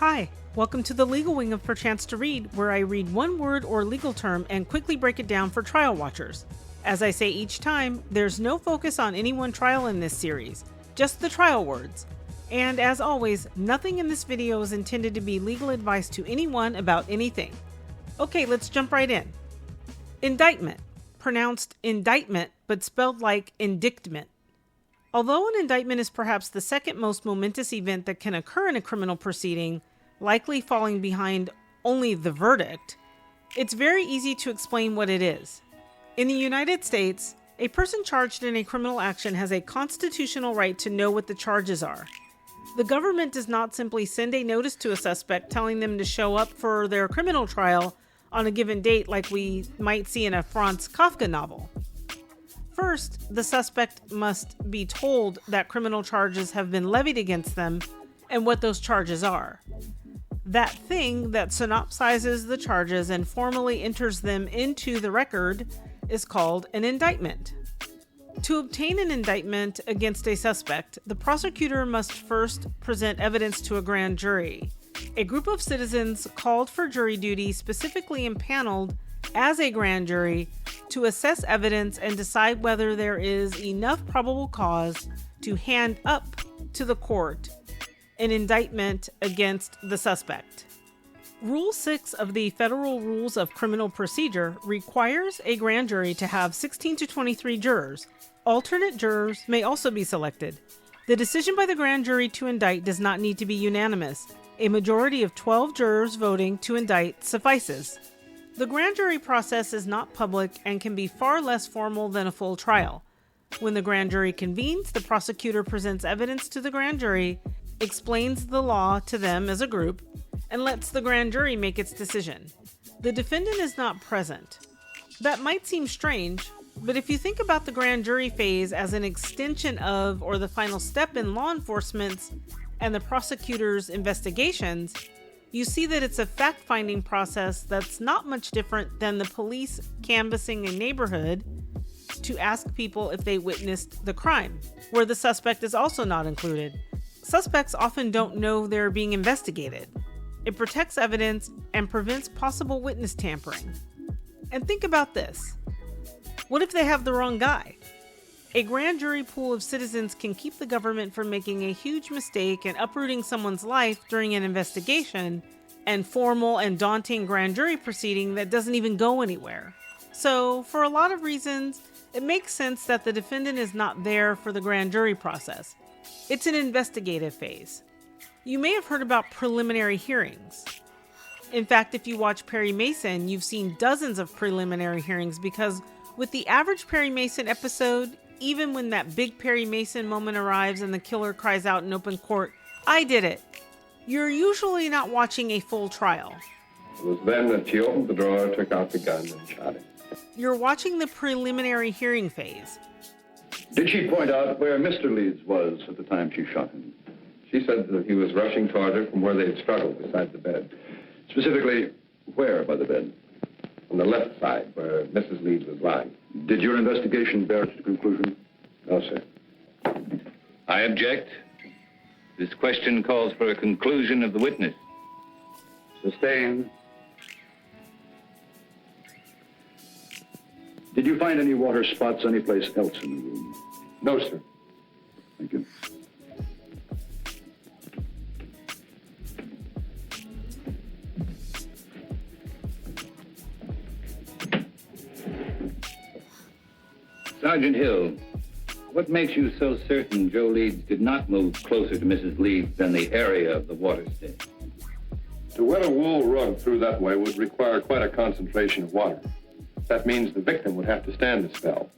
Hi, welcome to the legal wing of Perchance to Read, where I read one word or legal term and quickly break it down for trial watchers. As I say each time, there's no focus on any one trial in this series, just the trial words. And as always, nothing in this video is intended to be legal advice to anyone about anything. Okay, let's jump right in. Indictment, pronounced indictment, but spelled like indictment. Although an indictment is perhaps the second most momentous event that can occur in a criminal proceeding, likely falling behind only the verdict, it's very easy to explain what it is. In the United States, a person charged in a criminal action has a constitutional right to know what the charges are. The government does not simply send a notice to a suspect telling them to show up for their criminal trial on a given date like we might see in a Franz Kafka novel. First, the suspect must be told that criminal charges have been levied against them and what those charges are. That thing that synopsizes the charges and formally enters them into the record is called an indictment. To obtain an indictment against a suspect, the prosecutor must first present evidence to a grand jury. A group of citizens called for jury duty specifically impaneled as a grand jury to assess evidence and decide whether there is enough probable cause to hand up to the court an indictment against the suspect. Rule 6 of the Federal Rules of Criminal Procedure requires a grand jury to have 16 to 23 jurors. Alternate jurors may also be selected. The decision by the grand jury to indict does not need to be unanimous. A majority of 12 jurors voting to indict suffices. The grand jury process is not public and can be far less formal than a full trial. When the grand jury convenes, the prosecutor presents evidence to the grand jury, explains the law to them as a group, and lets the grand jury make its decision. The defendant is not present. That might seem strange, but if you think about the grand jury phase as an extension of or the final step in law enforcement's and the prosecutor's investigations, you see that it's a fact-finding process that's not much different than the police canvassing a neighborhood to ask people if they witnessed the crime, where the suspect is also not included. Suspects often don't know they're being investigated. It protects evidence and prevents possible witness tampering. And think about this. What if they have the wrong guy? A grand jury pool of citizens can keep the government from making a huge mistake and uprooting someone's life during an investigation and formal and daunting grand jury proceeding that doesn't even go anywhere. So, for a lot of reasons, it makes sense that the defendant is not there for the grand jury process. It's an investigative phase. You may have heard about preliminary hearings. In fact, if you watch Perry Mason, you've seen dozens of preliminary hearings because with the average Perry Mason episode, even when that big Perry Mason moment arrives and the killer cries out in open court, "I did it," you're usually not watching a full trial. It was then that she opened the drawer, took out the gun, and shot him. You're watching the preliminary hearing phase. Did she point out where Mr. Leeds was at the time she shot him? She said that he was rushing toward her from where they had struggled beside the bed. Specifically, where by the bed? On the left side, where Mrs. Leeds was lying. Did your investigation bear its conclusion? No, sir. I object. This question calls for a conclusion of the witness. Sustained. Did you find any water spots anyplace else in the room? No, sir. Thank you. Sergeant Hill, what makes you so certain Joe Leeds did not move closer to Mrs. Leeds than the area of the water stain? To wet a wool rug through that way would require quite a concentration of water. That means the victim would have to stand the spell.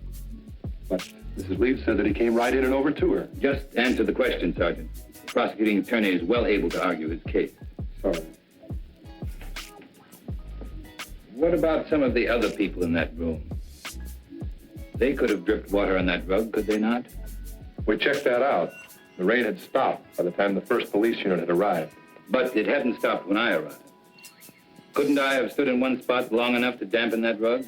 But Mrs. Leeds said that he came right in and over to her. Just answer the question, Sergeant. The prosecuting attorney is well able to argue his case. Sorry. What about some of the other people in that room? They could have dripped water on that rug, could they not? We checked that out. The rain had stopped by the time the first police unit had arrived. But it hadn't stopped when I arrived. Couldn't I have stood in one spot long enough to dampen that rug?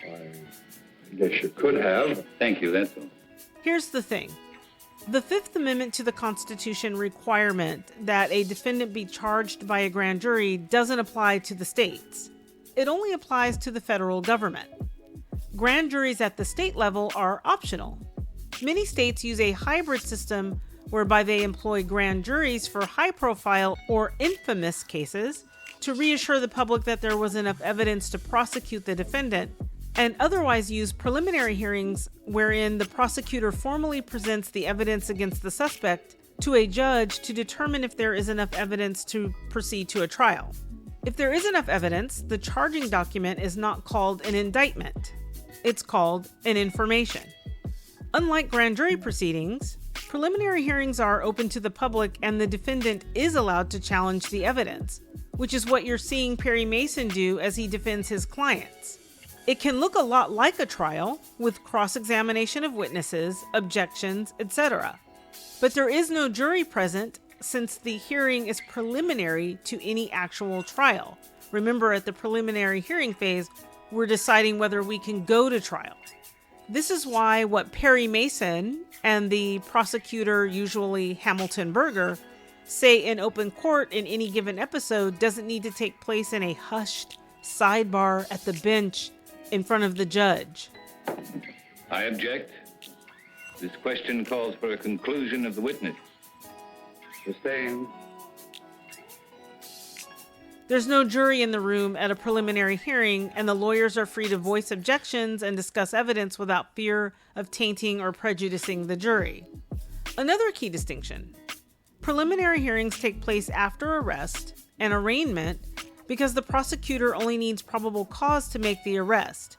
I guess you could have. Thank you, that's all. Here's the thing. The Fifth Amendment to the Constitution requirement that a defendant be charged by a grand jury doesn't apply to the states. It only applies to the federal government. Grand juries at the state level are optional. Many states use a hybrid system whereby they employ grand juries for high-profile or infamous cases to reassure the public that there was enough evidence to prosecute the defendant, and otherwise use preliminary hearings wherein the prosecutor formally presents the evidence against the suspect to a judge to determine if there is enough evidence to proceed to a trial. If there is enough evidence, the charging document is not called an indictment. It's called an information. Unlike grand jury proceedings, preliminary hearings are open to the public and the defendant is allowed to challenge the evidence, which is what you're seeing Perry Mason do as he defends his clients. It can look a lot like a trial, with cross-examination of witnesses, objections, etc. But there is no jury present since the hearing is preliminary to any actual trial. Remember, at the preliminary hearing phase, we're deciding whether we can go to trial. This is why what Perry Mason and the prosecutor, usually Hamilton Berger, say in open court in any given episode doesn't need to take place in a hushed sidebar at the bench in front of the judge. I object. This question calls for a conclusion of the witness. Sustained. There's no jury in the room at a preliminary hearing, and the lawyers are free to voice objections and discuss evidence without fear of tainting or prejudicing the jury. Another key distinction: preliminary hearings take place after arrest and arraignment because the prosecutor only needs probable cause to make the arrest.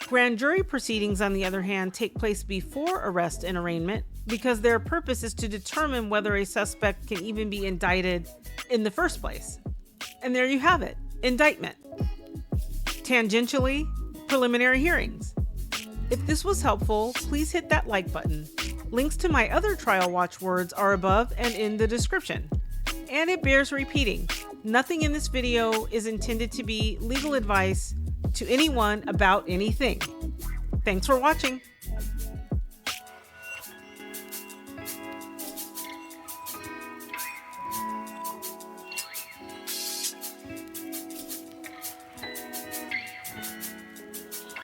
Grand jury proceedings, on the other hand, take place before arrest and arraignment because their purpose is to determine whether a suspect can even be indicted in the first place. And there you have it, indictment. Tangentially, preliminary hearings. If this was helpful, please hit that like button. Links to my other trial watchwords are above and in the description. And it bears repeating, nothing in this video is intended to be legal advice to anyone about anything. Thanks for watching.